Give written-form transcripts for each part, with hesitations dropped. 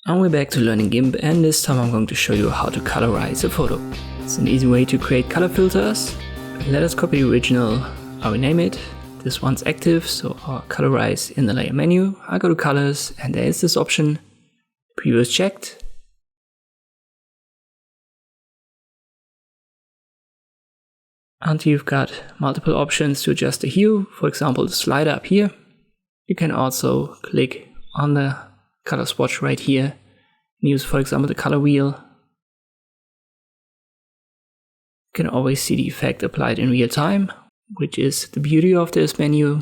And we're back to learning Gimp, and this time I'm going to show you how to colorize a photo. It's an easy way to create color filters. Let us copy the original, I will name it. This one's active, so I'll colorize in the layer menu. I go to colors and there is this option, preview is checked. And you've got multiple options to adjust the hue, for example the slider up here. You can also click on the color swatch right here and use, for example, the color wheel. You can always see the effect applied in real time, which is the beauty of this menu.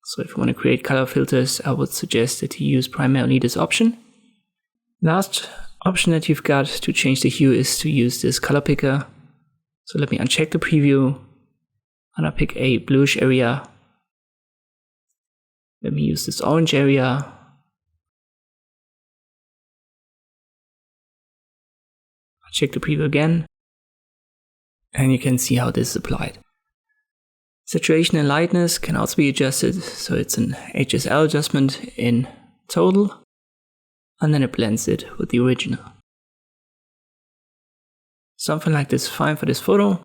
So if you want to create color filters, I would suggest that you use primarily this option. Last option that you've got to change the hue is to use this color picker. So let me uncheck the preview and I'll pick a bluish area. Let me use this orange area. I'll check the preview again. And you can see how this is applied. Saturation and lightness can also be adjusted, so it's an HSL adjustment in total, and then it blends it with the original. Something like this is fine for this photo.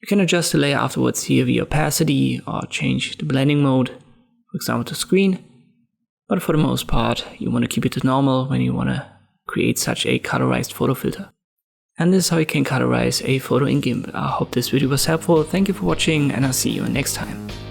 You can adjust the layer afterwards here via opacity or change the blending mode, for example to screen, but for the most part you want to keep it to normal when you want to create such a colorized photo filter. And this is how you can colorize a photo in Gimp. I hope this video was helpful. Thank you for watching and I'll see you next time.